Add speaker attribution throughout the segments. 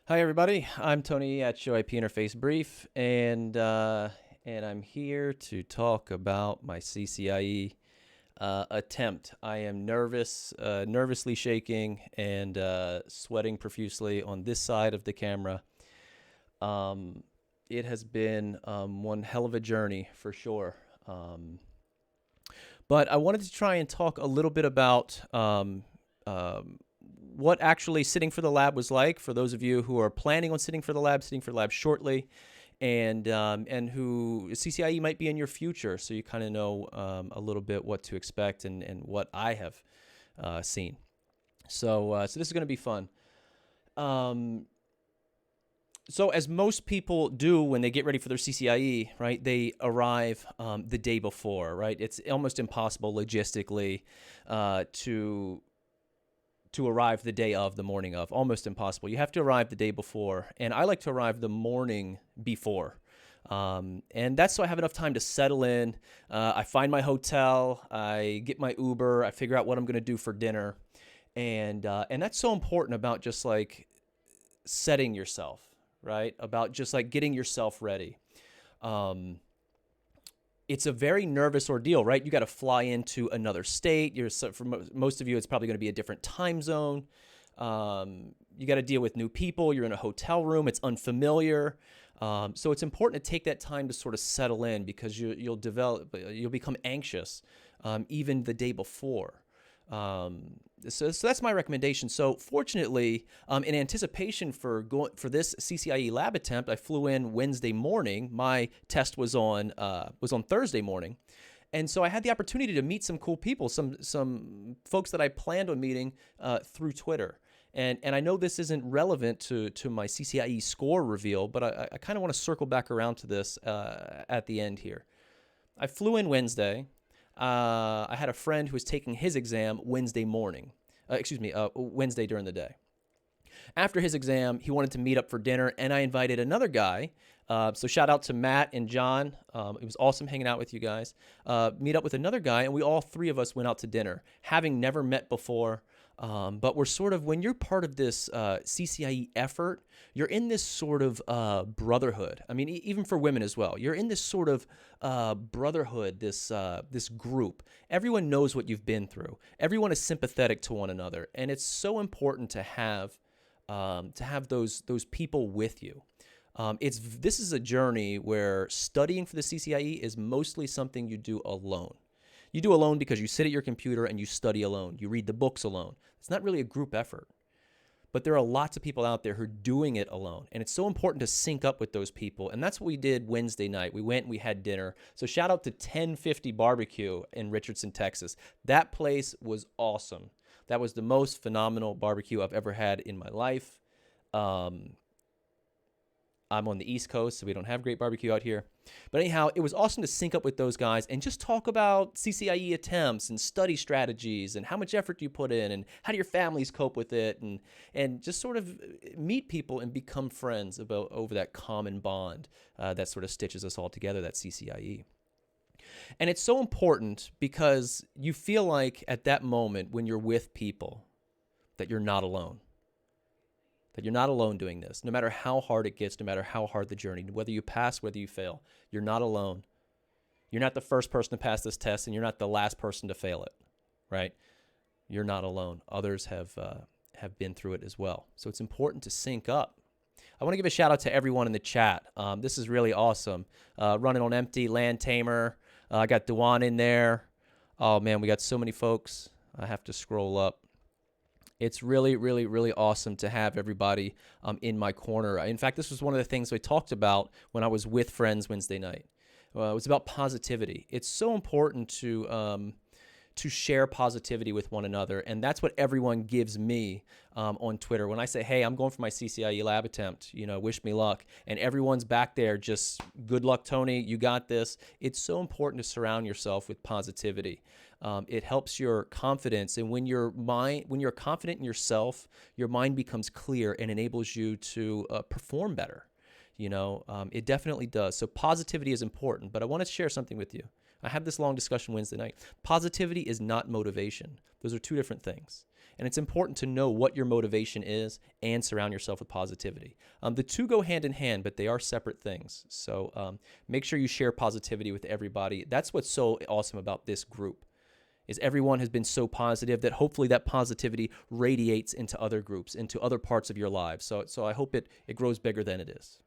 Speaker 1: Hi everybody, I'm Tony at Show IP Interface Brief, and I'm here to talk about my CCIE attempt. I am nervously shaking and sweating profusely on this side of the camera. It has been one hell of a journey for sure. But I wanted to try and talk a little bit about what actually sitting for the lab was like for those of you who are planning on sitting for the lab shortly, and who CCIE might be in your future, so you kind of know a little bit what to expect and what I have seen. So this is going to be fun. So as most people do when they get ready for their CCIE, right, they arrive the day before, right? It's almost impossible logistically to arrive the day of, the morning of, almost impossible. You have to arrive the day before, and I like to arrive the morning before. And that's so I have enough time to settle in. I find my hotel, I get my Uber, I figure out what I'm going to do for dinner. And that's so important about just like setting yourself, right? About just like getting yourself ready. It's a very nervous ordeal, right? You got to fly into another state. For most of you, it's probably going to be a different time zone. You got to deal with new people. You're in a hotel room. It's unfamiliar. So it's important to take that time to sort of settle in, because you'll become anxious even the day before. So that's my recommendation. So fortunately, in anticipation for this CCIE lab attempt, I flew in Wednesday morning. My test was on Thursday morning, and so I had the opportunity to meet some cool people, some folks that I planned on meeting through Twitter. And I know this isn't relevant to my CCIE score reveal, but I kind of want to circle back around to this at the end here. I flew in Wednesday. I had a friend who was taking his exam Wednesday morning. Wednesday during the day. After his exam, he wanted to meet up for dinner, and I invited another guy. So shout out to Matt and John. It was awesome hanging out with you guys. Meet up with another guy, and we all three of us went out to dinner, having never met before. But we're sort of, when you're part of this CCIE effort, you're in this sort of brotherhood. I mean, even for women as well, you're in this sort of brotherhood, this group. Everyone knows what you've been through. Everyone is sympathetic to one another, and it's so important to have those people with you. This is a journey where studying for the CCIE is mostly something you do alone. You do alone because you sit at your computer and you study alone. You read the books alone. It's not really a group effort. But there are lots of people out there who are doing it alone. And it's so important to sync up with those people. And that's what we did Wednesday night. We went and we had dinner. So shout out to 1050 Barbecue in Richardson, Texas. That place was awesome. That was the most phenomenal barbecue I've ever had in my life. I'm on the East Coast, so we don't have great barbecue out here. But anyhow, it was awesome to sync up with those guys and just talk about CCIE attempts and study strategies and how much effort you put in and how do your families cope with it, and just sort of meet people and become friends over that common bond that sort of stitches us all together, that CCIE. And it's so important because you feel like at that moment when you're with people that you're not alone. That you're not alone doing this. No matter how hard it gets, no matter how hard the journey, whether you pass, whether you fail, you're not alone. You're not the first person to pass this test, and you're not the last person to fail it, right? You're not alone. Others have been through it as well. So it's important to sync up. I want to give a shout out to everyone in the chat. This is really awesome. Running on Empty, Land Tamer. I got Dewan in there. Oh man, we got so many folks. I have to scroll up. It's really, really, really awesome to have everybody in my corner. In fact, this was one of the things we talked about when I was with friends Wednesday night. It was about positivity. It's so important to share positivity with one another, and that's what everyone gives me on Twitter. When I say, hey, I'm going for my CCIE lab attempt, wish me luck, and everyone's back there just, good luck, Tony, you got this. It's so important to surround yourself with positivity. It helps your confidence, and when you're confident in yourself, your mind becomes clear and enables you to perform better. It definitely does. So positivity is important, but I want to share something with you. I had this long discussion Wednesday night. Positivity is not motivation. Those are two different things. And it's important to know what your motivation is and surround yourself with positivity. The two go hand in hand, but they are separate things. So make sure you share positivity with everybody. That's what's so awesome about this group, is everyone has been so positive that hopefully that positivity radiates into other groups, into other parts of your lives. So I hope it grows bigger than it is.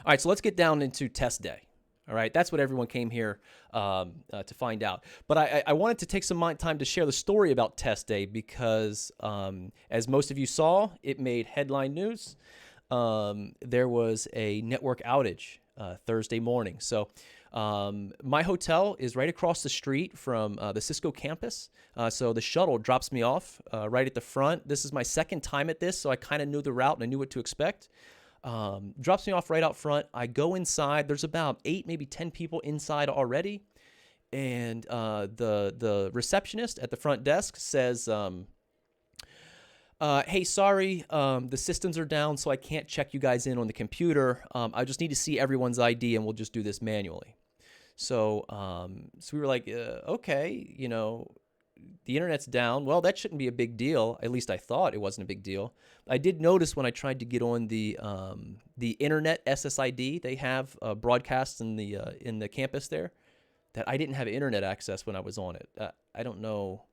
Speaker 1: All right, so let's get down into test day. All right, that's what everyone came here to find out. But I wanted to take some time to share the story about test day because, as most of you saw, it made headline news. There was a network outage Thursday morning. So my hotel is right across the street from the Cisco campus. So the shuttle drops me off right at the front. This is my second time at this, so I kind of knew the route and I knew what to expect. Drops me off right out front. I go inside. There's about 8, maybe 10 people inside already. And the receptionist at the front desk says, hey, sorry, the systems are down, so I can't check you guys in on the computer. I just need to see everyone's ID, and we'll just do this manually. So we were like, okay, the internet's down. Well, that shouldn't be a big deal. At least I thought it wasn't a big deal. I did notice when I tried to get on the internet SSID they have broadcasts in the campus there, that I didn't have internet access when I was on it. I don't know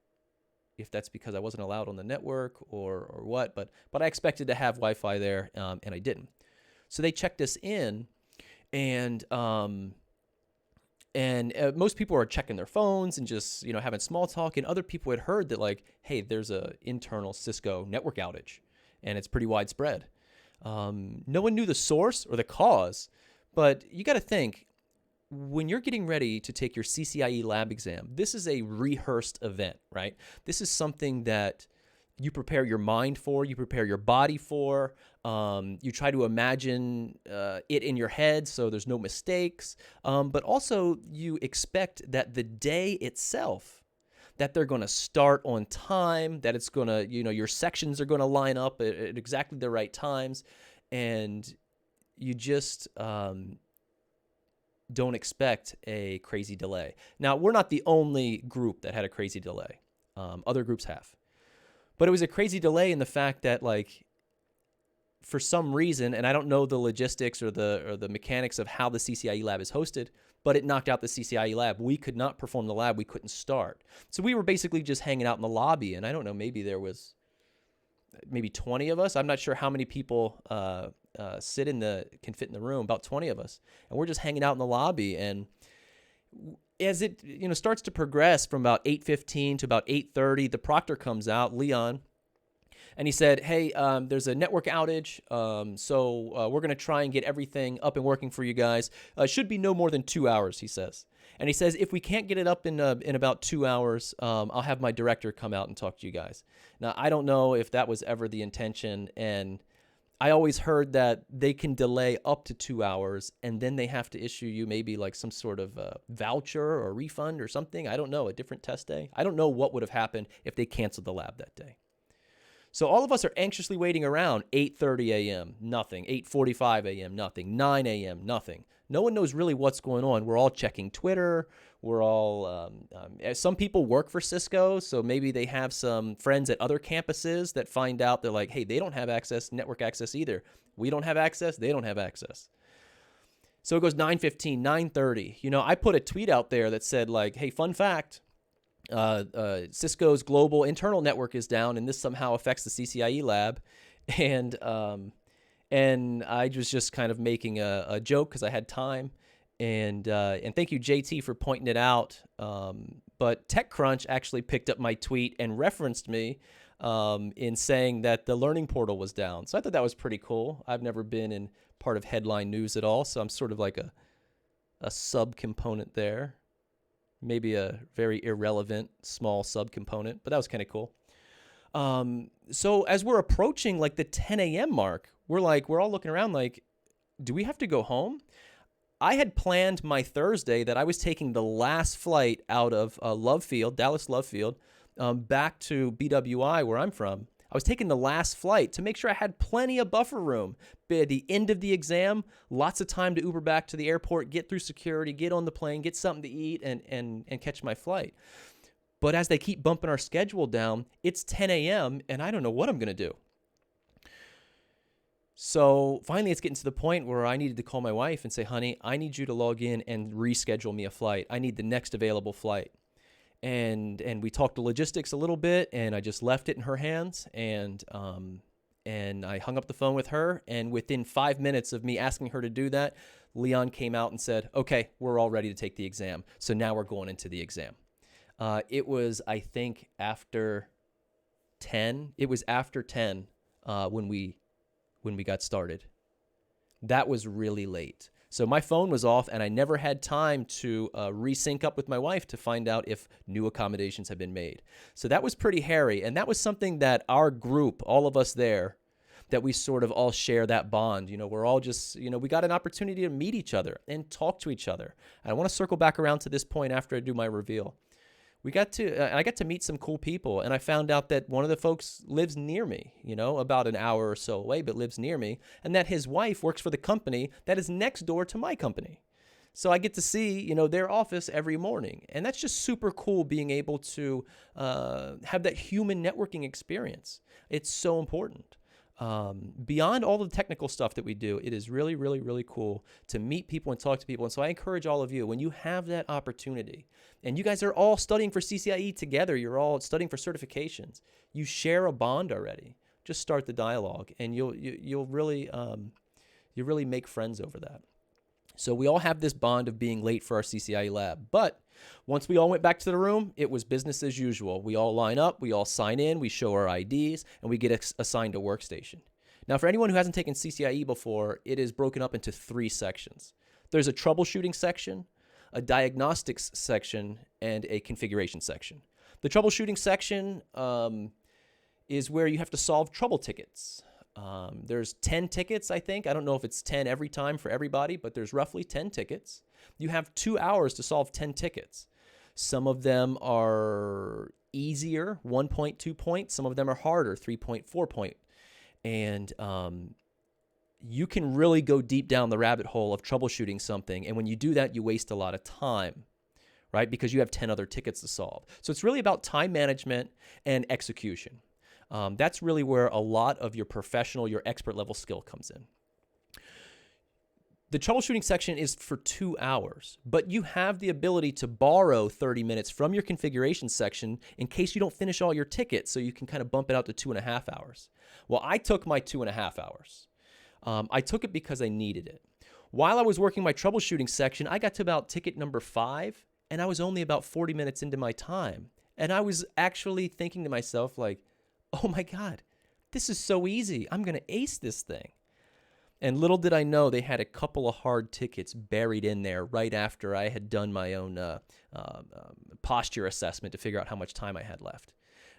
Speaker 1: if that's because I wasn't allowed on the network or what, but I expected to have Wi-Fi there, and I didn't. So they checked us in, and most people are checking their phones and just having small talk, and other people had heard that, like, hey, there's a internal Cisco network outage, and it's pretty widespread. No one knew the source or the cause, but you got to think, when you're getting ready to take your CCIE lab exam, this is a rehearsed event, right? This is something that you prepare your mind for, you prepare your body for, you try to imagine it in your head so there's no mistakes, but also you expect that the day itself, that they're going to start on time, that it's going to, your sections are going to line up at exactly the right times, and you just don't expect a crazy delay. Now, we're not the only group that had a crazy delay. Other groups have. But it was a crazy delay in the fact that, like, for some reason, and I don't know the logistics or the mechanics of how the CCIE lab is hosted, but it knocked out the CCIE lab. We could not perform the lab. We couldn't start. So we were basically just hanging out in the lobby, and I don't know, maybe there was 20 of us. I'm not sure how many people can fit in the room, about 20 of us. And we're just hanging out in the lobby, and as it starts to progress from about 8:15 to about 8:30, the proctor comes out, Leon, and he said, hey, there's a network outage, so we're going to try and get everything up and working for you guys. Should be no more than 2 hours, he says. And he says, if we can't get it up in about 2 hours, I'll have my director come out and talk to you guys. Now, I don't know if that was ever the intention, and I always heard that they can delay up to 2 hours, and then they have to issue you maybe like some sort of voucher or refund or something. I don't know, a different test day. I don't know what would have happened if they canceled the lab that day. So all of us are anxiously waiting around. 8:30 a.m., nothing. 8:45 a.m., nothing. 9 a.m., nothing. No one knows really what's going on. We're all checking Twitter. We're all, some people work for Cisco, so maybe they have some friends at other campuses that find out they're like, hey, they don't have access, network access either. We don't have access. They don't have access. So it goes 9:15, 9:30. I put a tweet out there that said, like, hey, fun fact, Cisco's global internal network is down, and this somehow affects the CCIE lab. And I was just kind of making a joke because I had time. And thank you, JT, for pointing it out. But TechCrunch actually picked up my tweet and referenced me in saying that the learning portal was down. So I thought that was pretty cool. I've never been in part of headline news at all, so I'm sort of like a sub-component there. Maybe a very irrelevant small sub-component, but that was kind of cool. So as we're approaching like the 10 a.m. mark, we're all looking around like, do we have to go home? I had planned my Thursday that I was taking the last flight out of Dallas Love Field, back to BWI where I'm from. I was taking the last flight to make sure I had plenty of buffer room. By the end of the exam, lots of time to Uber back to the airport, get through security, get on the plane, get something to eat, and catch my flight. But as they keep bumping our schedule down, it's 10 a.m. and I don't know what I'm going to do. So finally, it's getting to the point where I needed to call my wife and say, honey, I need you to log in and reschedule me a flight. I need the next available flight. And we talked to logistics a little bit, and I just left it in her hands, and I hung up the phone with her, and within 5 minutes of me asking her to do that, Leon came out and said, okay, we're all ready to take the exam. So now we're going into the exam. It was, I think, after 10. It was after 10 when we got started. That was really late. So my phone was off, and I never had time to resync up with my wife to find out if new accommodations had been made. So that was pretty hairy, and that was something that our group, all of us there, that we sort of all share that bond. We're all just, we got an opportunity to meet each other and talk to each other. I want to circle back around to this point after I do my reveal. I got to meet some cool people, and I found out that one of the folks lives near me, about an hour or so away, but lives near me, and that his wife works for the company that is next door to my company. So I get to see, their office every morning, and that's just super cool being able to have that human networking experience. It's so important. Beyond all the technical stuff that we do, it is really, really, really cool to meet people and talk to people. And so I encourage all of you, when you have that opportunity, and you guys are all studying for CCIE together, you're all studying for certifications, you share a bond already. Just start the dialogue, and you'll really make friends over that. So we all have this bond of being late for our CCIE lab. But once we all went back to the room, it was business as usual. We all line up, we all sign in, we show our IDs, and we get assigned a workstation. Now, for anyone who hasn't taken CCIE before, it is broken up into 3 sections. There's a troubleshooting section, a diagnostics section, and a configuration section. The troubleshooting section is where you have to solve trouble tickets. There's 10 tickets, I think. I don't know if it's 10 every time for everybody, but there's roughly 10 tickets. You have 2 hours to solve 10 tickets. Some of them are easier, 1 point, 2 point. Some of them are harder, 3 point, 4 point. And you can really go deep down the rabbit hole of troubleshooting something. And when you do that, you waste a lot of time, right? Because you have 10 other tickets to solve. So it's really about time management and execution. That's really where a lot of your professional, your expert level skill comes in. The troubleshooting section is for 2 hours, but you have the ability to borrow 30 minutes from your configuration section in case you don't finish all your tickets, so you can kind of bump it out to 2.5 hours. Well, I took my 2.5 hours. I took it because I needed it. While I was working my troubleshooting section, I got to about ticket number 5, and I was only about 40 minutes into my time. And I was actually thinking to myself, like, oh my God, this is so easy. I'm going to ace this thing. And little did I know they had a couple of hard tickets buried in there right after I had done my own posture assessment to figure out how much time I had left.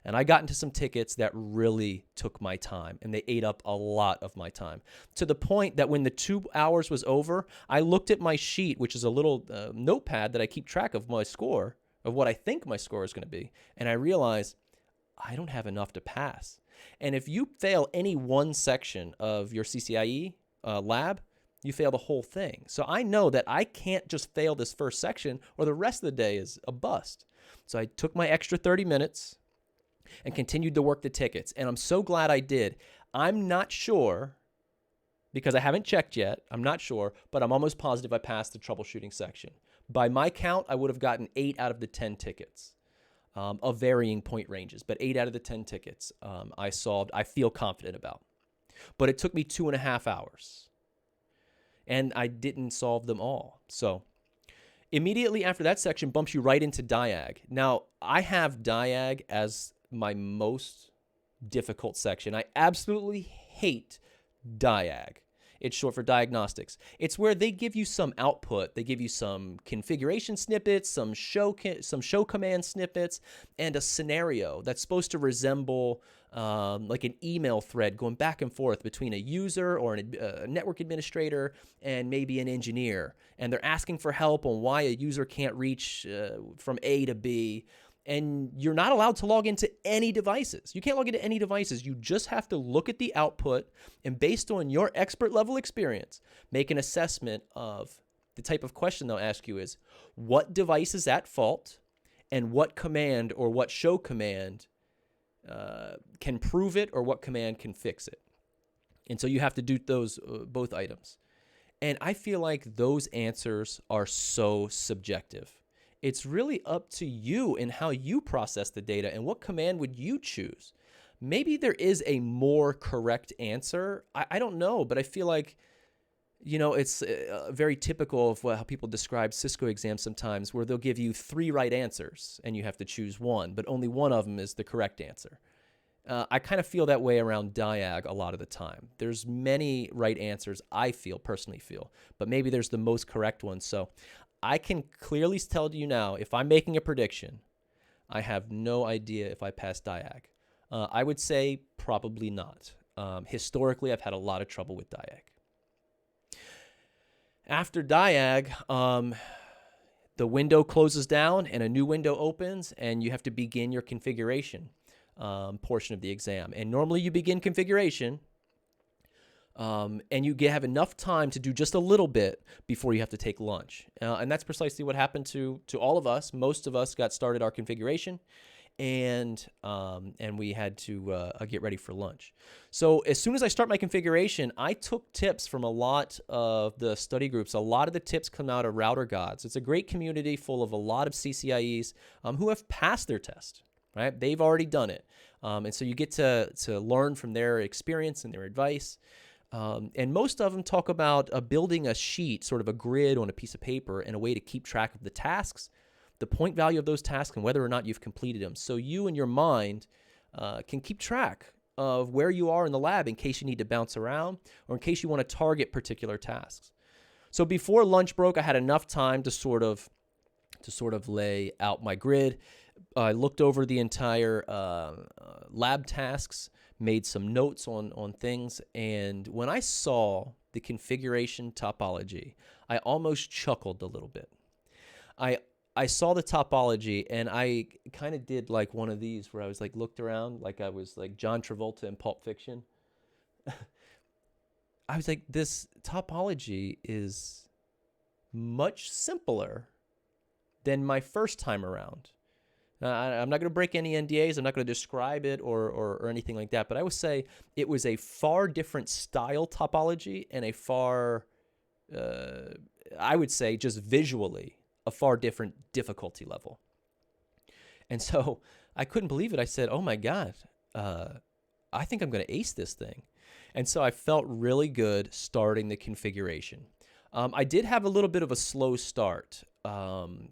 Speaker 1: And I got into some tickets that really took my time, and they ate up a lot of my time, to the point that when the 2 hours was over, I looked at my sheet, which is a little notepad that I keep track of my score, of what I think my score is going to be, and I realized I don't have enough to pass. And if you fail any one section of your CCIE lab, you fail the whole thing. So I know that I can't just fail this first section or the rest of the day is a bust. So I took my extra 30 minutes and continued to work the tickets. And I'm so glad I did. I'm not sure, because I haven't checked yet, I'm not sure, but I'm almost positive I passed the troubleshooting section. By my count, I would have gotten 8 out of the 10 tickets. Of varying point ranges, but 8 out of the 10 tickets I solved, I feel confident about. But it took me 2.5 hours, and I didn't solve them all. So immediately after that section bumps you right into diag. Now, I have diag as my most difficult section. I absolutely hate diag. It's short for diagnostics. It's where they give you some output. They give you some configuration snippets, some show command snippets, and a scenario that's supposed to resemble like an email thread going back and forth between a user or a network administrator and maybe an engineer. And they're asking for help on why a user can't reach from A to B. And you're not allowed to log into any devices. You can't log into any devices. You just have to look at the output and based on your expert level experience, make an assessment of the type of question they'll ask you is, what device is at fault and what command or what show command can prove it or what command can fix it. And so you have to do those both items. And I feel like those answers are so subjective. It's really up to you and how you process the data and what command would you choose. Maybe there is a more correct answer. I don't know, but I feel like, it's very typical of how people describe Cisco exams sometimes, where they'll give you 3 right answers and you have to choose one, but only one of them is the correct answer. I kind of feel that way around Diag a lot of the time. There's many right answers, I personally feel, but maybe there's the most correct one. So I can clearly tell you now, if I'm making a prediction, I have no idea if I pass Diag. I would say probably not. Historically, I've had a lot of trouble with Diag. After Diag, the window closes down and a new window opens, and you have to begin your configuration portion of the exam. And normally you begin configuration, and you have enough time to do just a little bit before you have to take lunch. And that's precisely what happened to all of us. Most of us got started our configuration, and we had to get ready for lunch. So as soon as I start my configuration, I took tips from a lot of the study groups. A lot of the tips come out of Router Gods. It's a great community full of a lot of CCIEs who have passed their test, right? They've already done it. And so you get to learn from their experience and their advice. And most of them talk about building a sheet, sort of a grid on a piece of paper, and a way to keep track of the tasks, the point value of those tasks, and whether or not you've completed them. So you and your mind can keep track of where you are in the lab in case you need to bounce around or in case you want to target particular tasks. So before lunch broke, I had enough time to sort of lay out my grid. I looked over the entire lab tasks, made some notes on things, and when I saw the configuration topology, I almost chuckled a little bit. I saw the topology, and I kind of did like one of these where I was like looked around like I was like John Travolta in Pulp Fiction. I was like, this topology is much simpler than my first time around. I'm not going to break any NDAs. I'm not going to describe it or anything like that. But I would say it was a far different style topology and a far, I would say just visually, a far different difficulty level. And so I couldn't believe it. I said, oh my God, I think I'm going to ace this thing. And so I felt really good starting the configuration. I did have a little bit of a slow start.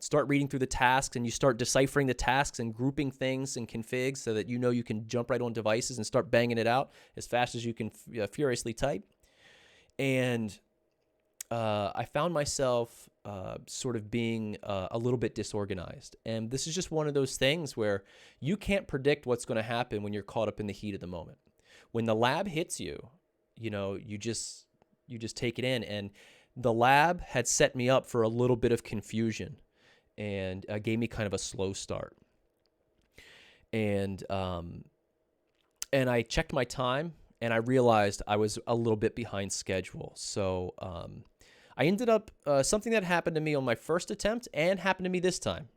Speaker 1: Start reading through the tasks, and you start deciphering the tasks and grouping things in configs so that you can jump right on devices and start banging it out as fast as you can furiously type. And I found myself sort of being a little bit disorganized. And this is just one of those things where you can't predict what's going to happen when you're caught up in the heat of the moment. When the lab hits you, you just take it in. And the lab had set me up for a little bit of confusion and gave me kind of a slow start. And I checked my time, and I realized I was a little bit behind schedule. So I ended up, something that happened to me on my first attempt and happened to me this time.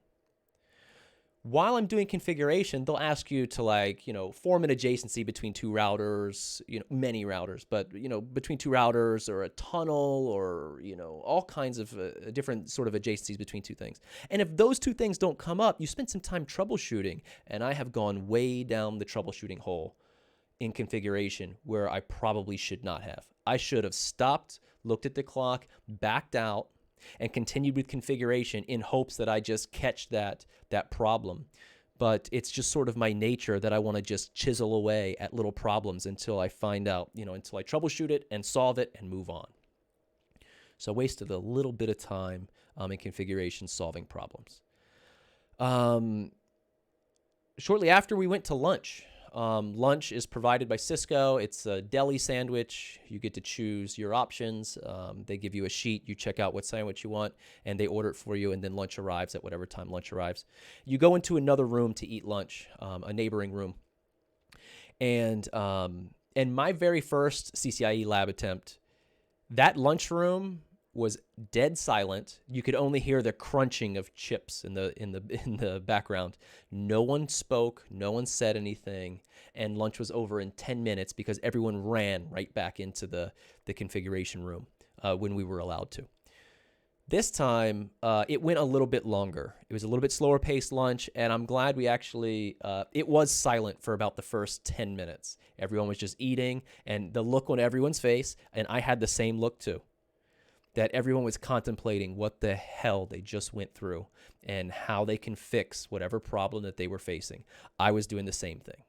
Speaker 1: While I'm doing configuration, they'll ask you to form an adjacency between two routers, many routers, but, between two routers or a tunnel or, all kinds of different sort of adjacencies between two things. And if those two things don't come up, you spend some time troubleshooting. And I have gone way down the troubleshooting hole in configuration where I probably should not have. I should have stopped, looked at the clock, backed out, and continued with configuration in hopes that I just catch that problem. But it's just sort of my nature that I want to just chisel away at little problems until I find out, until I troubleshoot it and solve it and move on. So I wasted a little bit of time in configuration solving problems. Shortly after we went to lunch, Lunch is provided by Cisco. It's a deli sandwich. You get to choose your options. They give you a sheet. You check out what sandwich you want, and they order it for you, and then lunch arrives at whatever time lunch arrives. You go into another room to eat lunch, a neighboring room. And my very first CCIE lab attempt, that lunchroom was dead silent. You could only hear the crunching of chips in the background. No one spoke, no one said anything, and lunch was over in 10 minutes because everyone ran right back into the configuration room when we were allowed to. This time, it went a little bit longer. It was a little bit slower paced lunch, and I'm glad we actually, it was silent for about the first 10 minutes. Everyone was just eating, and the look on everyone's face, and I had the same look too, that everyone was contemplating what the hell they just went through and how they can fix whatever problem that they were facing. I was doing the same thing.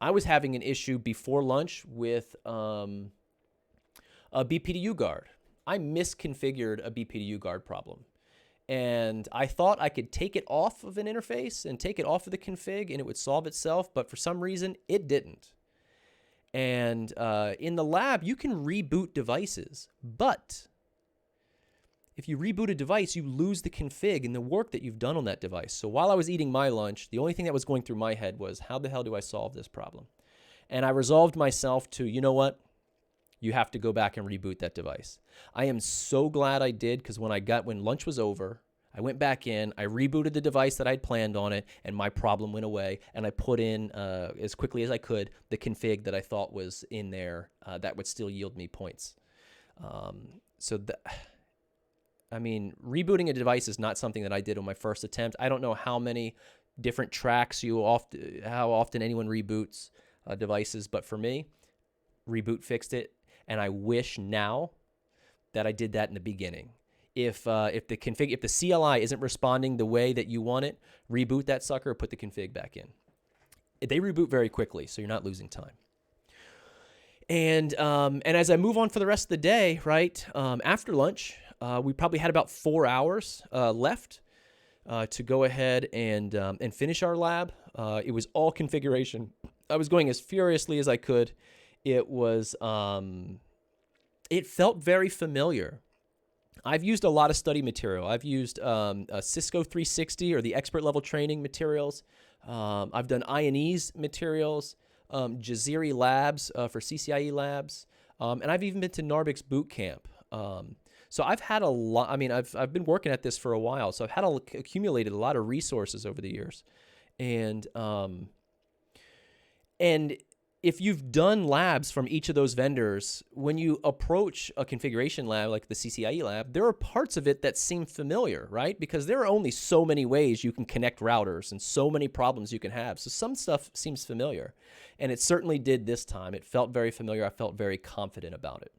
Speaker 1: I was having an issue before lunch with a BPDU guard. I misconfigured a BPDU guard problem. And I thought I could take it off of an interface and take it off of the config and it would solve itself, but for some reason it didn't. And in the lab, you can reboot devices, but if you reboot a device, you lose the config and the work that you've done on that device. So while I was eating my lunch, the only thing that was going through my head was, how the hell do I solve this problem? And I resolved myself to, you know what? You have to go back and reboot that device. I am so glad I did, because when lunch was over, I went back in, I rebooted the device that I'd planned on it, and my problem went away, and I put in, as quickly as I could, the config that I thought was in there that would still yield me points. Rebooting a device is not something that I did on my first attempt. I don't know how many different tracks how often anyone reboots devices, but for me, Reboot fixed it, and I wish now that I did that in the beginning. If the CLI isn't responding the way that you want it, reboot that sucker, put the config back in. They reboot very quickly, so you're not losing time. And as I move on for the rest of the day, right, after lunch, we probably had about 4 hours left to go ahead and finish our lab. It was all configuration. I was going as furiously as I could. It felt very familiar. I've used a lot of study material. I've used Cisco 360 or the expert level training materials. I've done I&E's materials, Jaziri Labs for CCIE Labs, and I've even been to Narbix Boot Camp. So I've had a lot. I mean, I've been working at this for a while, so I've accumulated a lot of resources over the years, and if you've done labs from each of those vendors, when you approach a configuration lab like the CCIE lab, there are parts of it that seem familiar, right? Because there are only so many ways you can connect routers and so many problems you can have. So some stuff seems familiar, and it certainly did this time. It felt very familiar. I felt very confident about it.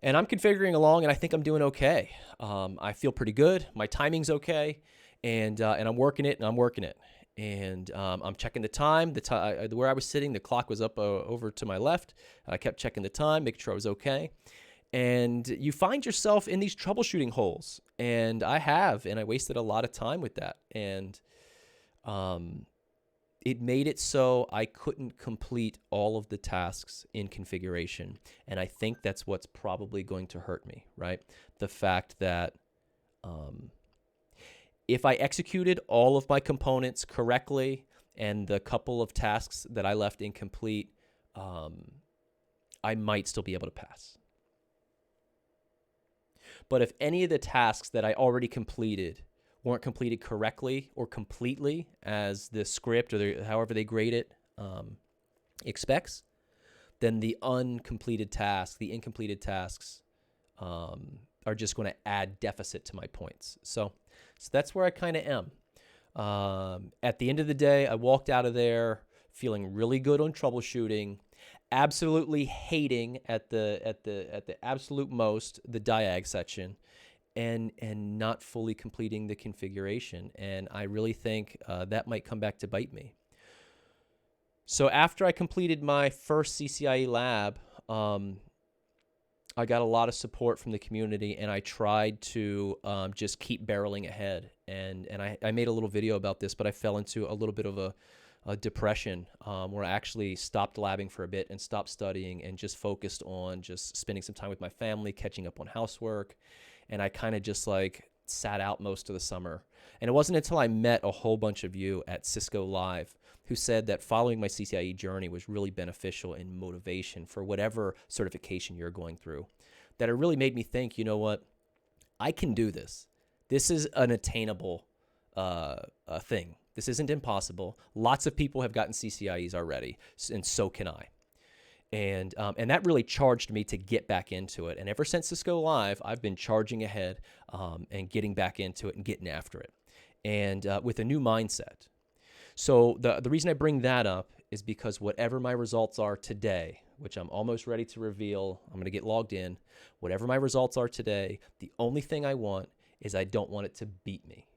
Speaker 1: And I'm configuring along, and I think I'm doing okay. I feel pretty good. My timing's okay, and I'm working it, and I'm working it. And I'm checking the time. Where I was sitting, the clock was up over to my left. I kept checking the time, making sure I was okay. And you find yourself in these troubleshooting holes, and I wasted a lot of time with that. And it made it so I couldn't complete all of the tasks in configuration. And I think that's what's probably going to hurt me, right? The fact that if I executed all of my components correctly and the couple of tasks that I left incomplete, I might still be able to pass. But if any of the tasks that I already completed weren't completed correctly or completely as the script or however they grade it expects, then the incompleted tasks are just going to add deficit to my points. So that's where I kind of am. At the end of the day, I walked out of there feeling really good on troubleshooting, absolutely hating at the absolute most the diag section, and not fully completing the configuration. And I really think that might come back to bite me. So after I completed my first CCIE lab, I got a lot of support from the community, and I tried to just keep barreling ahead. And I made a little video about this, but I fell into a little bit of depression, where I actually stopped labbing for a bit and stopped studying and just focused on just spending some time with my family, catching up on housework. And I kind of just like sat out most of the summer. And it wasn't until I met a whole bunch of you at Cisco Live who said that following my CCIE journey was really beneficial in motivation for whatever certification you're going through, that it really made me think, you know what, I can do this. This is an attainable thing. This isn't impossible. Lots of people have gotten CCIEs already, and so can I. And that really charged me to get back into it. And ever since Cisco Live, I've been charging ahead and getting back into it and getting after it, and with a new mindset. So the reason I bring that up is because whatever my results are today, which I'm almost ready to reveal, I'm going to get logged in. Whatever my results are today, the only thing I want is I don't want it to beat me.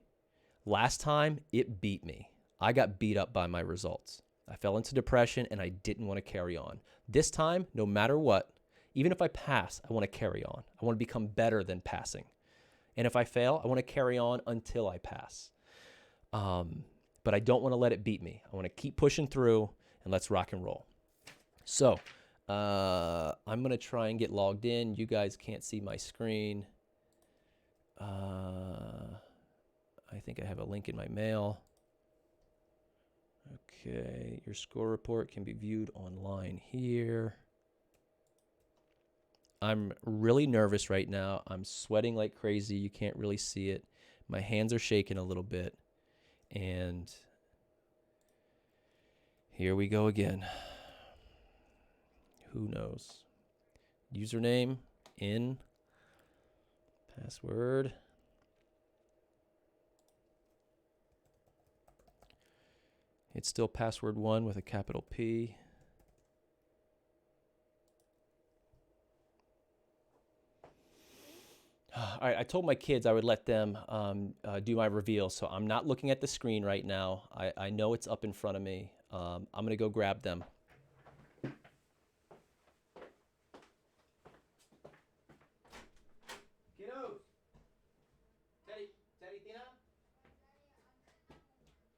Speaker 1: Last time, it beat me. I got beat up by my results. I fell into depression and I didn't want to carry on. This time, no matter what, even if I pass, I want to carry on. I want to become better than passing. And if I fail, I want to carry on until I pass. But I don't want to let it beat me. I want to keep pushing through, and let's rock and roll. So I'm going to try and get logged in. You guys can't see my screen. I think I have a link in my mail. Okay, your score report can be viewed online here. I'm really nervous right now. I'm sweating like crazy. You can't really see it. My hands are shaking a little bit. And here we go again. Who knows? Username in, password. It's still password 1 with a capital P. All right, I told my kids I would let them do my reveal, so I'm not looking at the screen right now. I know it's up in front of me. I'm going to go grab them. Kiddos! Teddy, Tina?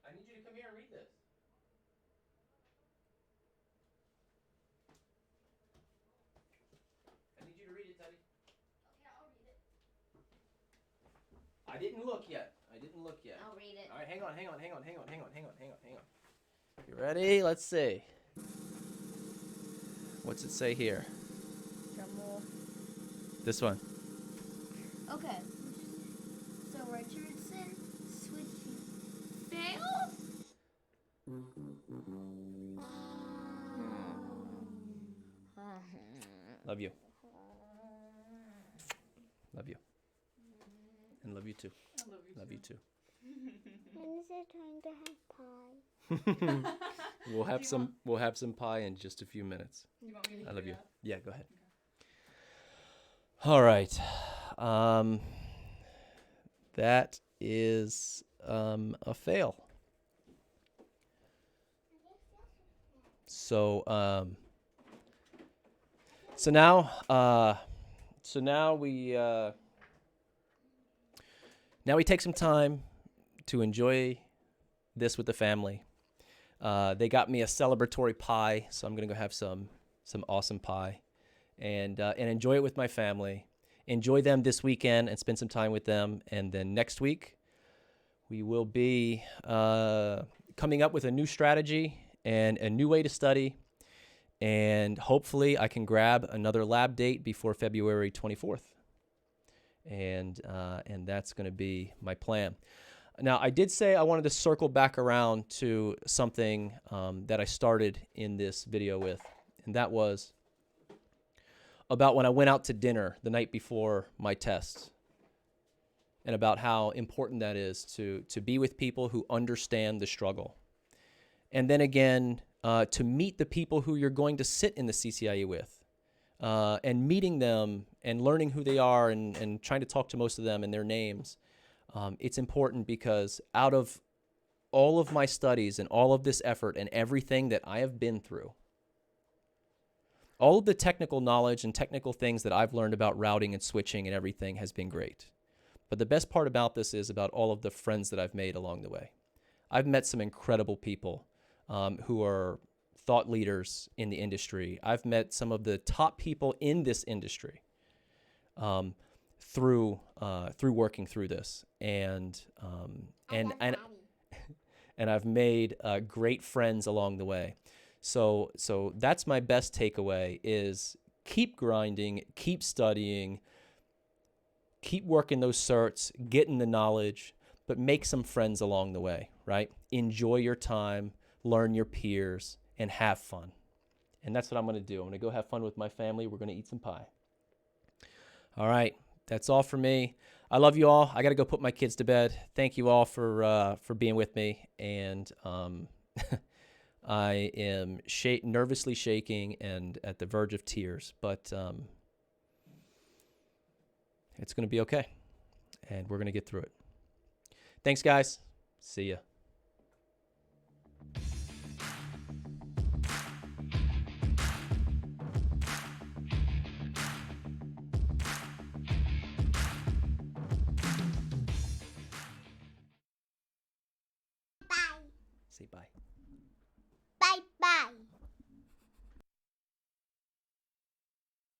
Speaker 1: I need you to come here and read this. I need you to read it, Teddy.
Speaker 2: Okay, I'll read it.
Speaker 1: I didn't look yet.
Speaker 2: I'll read it.
Speaker 1: All right, hang on. You ready? Let's see. What's it say here?
Speaker 2: Drum roll.
Speaker 1: This one.
Speaker 2: Okay. So Richardson switching fail?
Speaker 1: Love you. Love you. And love you too.
Speaker 3: I
Speaker 1: Love you too.
Speaker 2: When is it time to have pie?
Speaker 1: We'll have some pie in just a few minutes.
Speaker 3: You want me to
Speaker 1: I love you.
Speaker 3: that?
Speaker 1: Yeah, go ahead. All right. That is a fail. So now we take some time to enjoy this with the family. They got me a celebratory pie, so I'm gonna go have some awesome pie, and enjoy it with my family. Enjoy them this weekend and spend some time with them, and then next week we will be coming up with a new strategy and a new way to study, and hopefully I can grab another lab date before February 24th, and that's going to be my plan. Now, I did say I wanted to circle back around to something that I started in this video with, and that was about when I went out to dinner the night before my test, and about how important that is to be with people who understand the struggle. And then again, to meet the people who you're going to sit in the CCIE with, and meeting them and learning who they are and trying to talk to most of them and their names. It's important because out of all of my studies and all of this effort and everything that I have been through, all of the technical knowledge and technical things that I've learned about routing and switching and everything has been great. But the best part about this is about all of the friends that I've made along the way. I've met some incredible people who are thought leaders in the industry. I've met some of the top people in this industry through working through this, and I've made great friends along the way. So that's my best takeaway: is keep grinding, keep studying, keep working those certs, getting the knowledge, but make some friends along the way, right? Enjoy your time, learn your peers, and have fun. And that's what I'm going to do. I'm going to go have fun with my family. We're going to eat some pie. All right. That's all for me. I love you all. I got to go put my kids to bed. Thank you all for being with me. And I am nervously shaking and at the verge of tears, but it's going to be okay. And we're going to get through it. Thanks, guys. See ya.
Speaker 2: Bye.
Speaker 1: Say bye.
Speaker 2: Bye. Bye.